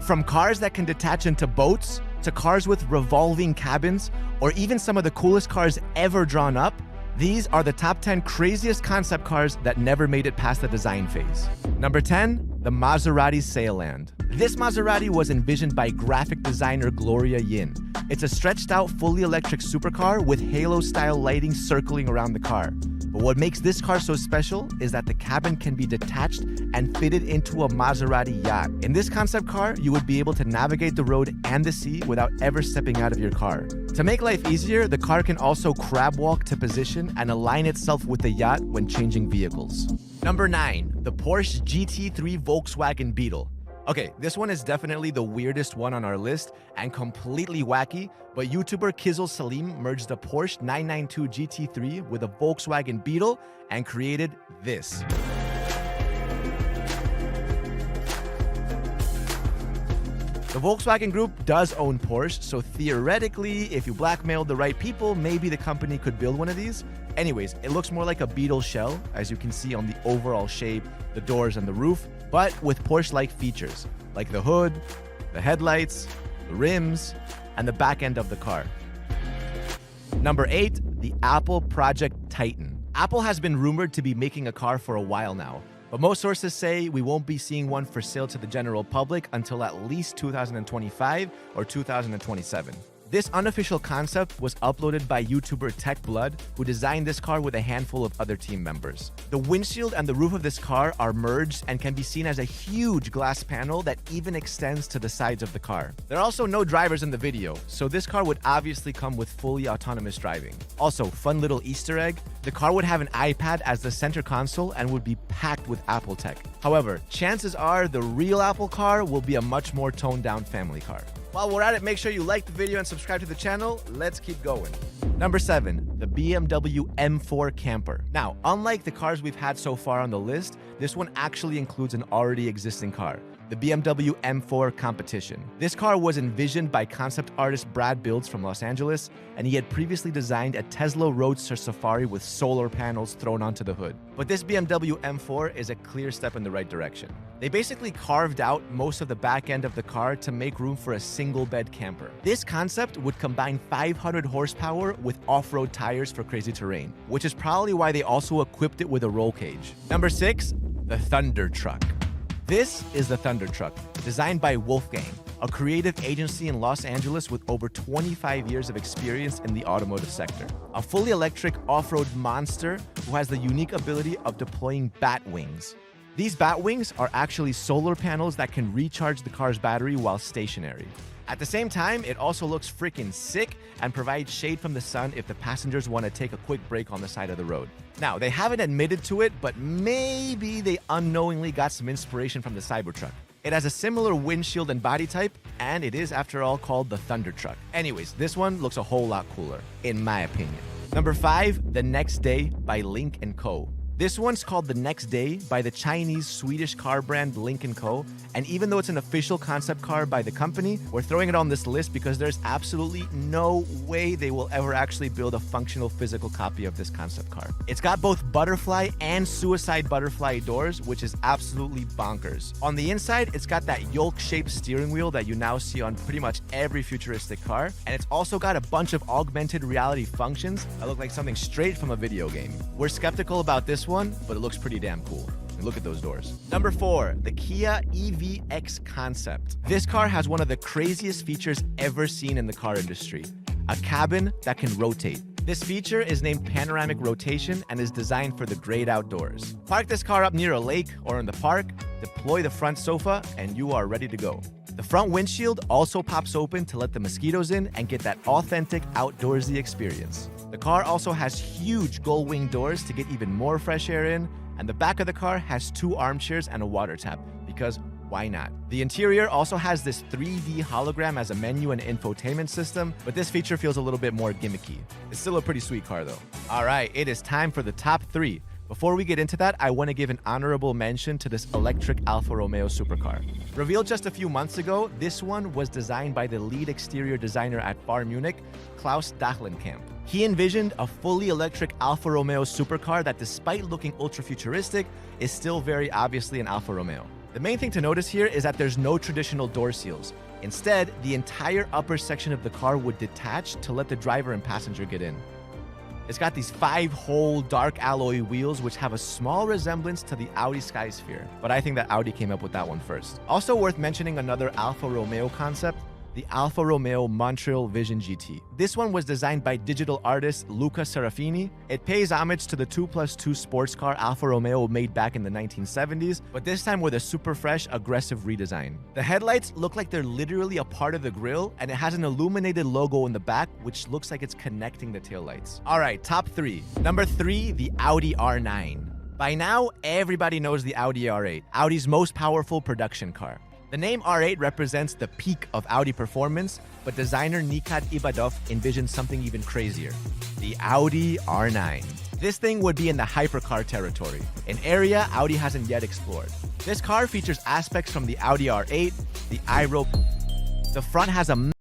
From cars that can detach into boats, to cars with revolving cabins, or even some of the coolest cars ever drawn up, these are the top 10 craziest concept cars that never made it past the design phase. Number 10, the Maserati Sailland. This Maserati was envisioned by graphic designer Gloria Yin. It's a stretched out, fully electric supercar with halo-style lighting circling around the car. But what makes this car so special is that the cabin can be detached and fitted into a Maserati yacht. In this concept car, you would be able to navigate the road and the sea without ever stepping out of your car. To make life easier, the car can also crab walk to position and align itself with the yacht when changing vehicles. Number 9, the Porsche GT3 Volkswagen Beetle. Okay, this one is definitely the weirdest one on our list and completely wacky, but YouTuber Kizzle Salim merged a Porsche 992 GT3 with a Volkswagen Beetle and created this. The Volkswagen Group does own Porsche, so theoretically, if you blackmailed the right people, maybe the company could build one of these. Anyways, it looks more like a Beetle shell, as you can see on the overall shape, the doors, and the roof, but with Porsche-like features, like the hood, the headlights, the rims, and the back end of the car. Number 8, the Apple Project Titan. Apple has been rumored to be making a car for a while now, but most sources say we won't be seeing one for sale to the general public until at least 2025 or 2027. This unofficial concept was uploaded by YouTuber TechBlood, who designed this car with a handful of other team members. The windshield and the roof of this car are merged and can be seen as a huge glass panel that even extends to the sides of the car. There are also no drivers in the video, so this car would obviously come with fully autonomous driving. Also, fun little Easter egg, the car would have an iPad as the center console and would be packed with Apple tech. However, chances are the real Apple car will be a much more toned down family car. While we're at it, make sure you like the video and subscribe to the channel. Let's keep going. Number 7, the BMW M4 Camper. Now, unlike the cars we've had so far on the list, this one actually includes an already existing car, the BMW M4 Competition. This car was envisioned by concept artist Brad Builds from Los Angeles, and he had previously designed a Tesla Roadster Safari with solar panels thrown onto the hood. But this BMW M4 is a clear step in the right direction. They basically carved out most of the back end of the car to make room for a single bed camper. This concept would combine 500 horsepower with off-road tires for crazy terrain, which is probably why they also equipped it with a roll cage. Number 6, the Thunder Truck. This is the Thunder Truck, designed by Wolfgang, a creative agency in Los Angeles with over 25 years of experience in the automotive sector. A fully electric off-road monster who has the unique ability of deploying bat wings. These bat wings are actually solar panels that can recharge the car's battery while stationary. At the same time, it also looks freaking sick and provides shade from the sun if the passengers want to take a quick break on the side of the road. Now, they haven't admitted to it, but maybe they unknowingly got some inspiration from the Cybertruck. It has a similar windshield and body type, and it is, after all, called the Thunder Truck. Anyways, this one looks a whole lot cooler, in my opinion. Number 5, the Next Day by Link & Co. This one's called the Next Day by the Chinese-Swedish car brand Link & Co. And even though it's an official concept car by the company, we're throwing it on this list because there's absolutely no way they will ever actually build a functional physical copy of this concept car. It's got both butterfly and suicide butterfly doors, which is absolutely bonkers. On the inside, it's got that yoke-shaped steering wheel that you now see on pretty much every futuristic car. And it's also got a bunch of augmented reality functions that look like something straight from a video game. We're skeptical about this one, but it looks pretty damn cool. And look at those doors. Number 4, the Kia EV-X Concept. This car has one of the craziest features ever seen in the car industry, a cabin that can rotate. This feature is named Panoramic Rotation and is designed for the great outdoors. Park this car up near a lake or in the park, deploy the front sofa, and you are ready to go. The front windshield also pops open to let the mosquitoes in and get that authentic outdoorsy experience. The car also has huge gull-wing doors to get even more fresh air in, and the back of the car has 2 armchairs and a water tap, because why not? The interior also has this 3D hologram as a menu and infotainment system, but this feature feels a little bit more gimmicky. It's still a pretty sweet car though. All right, it is time for the top 3. Before we get into that, I want to give an honorable mention to this electric Alfa Romeo supercar. Revealed just a few months ago, this one was designed by the lead exterior designer at Bar Munich, Klaus Dachlenkamp. He envisioned a fully electric Alfa Romeo supercar that, despite looking ultra-futuristic, is still very obviously an Alfa Romeo. The main thing to notice here is that there's no traditional door seals. Instead, the entire upper section of the car would detach to let the driver and passenger get in. It's got these 5-hole dark alloy wheels which have a small resemblance to the Audi Skysphere, but I think that Audi came up with that one first. Also worth mentioning another Alfa Romeo concept, the Alfa Romeo Montreal Vision GT. This one was designed by digital artist Luca Serafini. It pays homage to the 2+2 sports car Alfa Romeo made back in the 1970s, but this time with a super fresh, aggressive redesign. The headlights look like they're literally a part of the grille, and it has an illuminated logo in the back, which looks like it's connecting the taillights. All right, top 3. Number 3, the Audi R9. By now, everybody knows the Audi R8, Audi's most powerful production car. The name R8 represents the peak of Audi performance, but designer Nikat Ibadov envisioned something even crazier, the Audi R9. This thing would be in the hypercar territory, an area Audi hasn't yet explored. This car features aspects from the Audi R8, the iRope. The front has a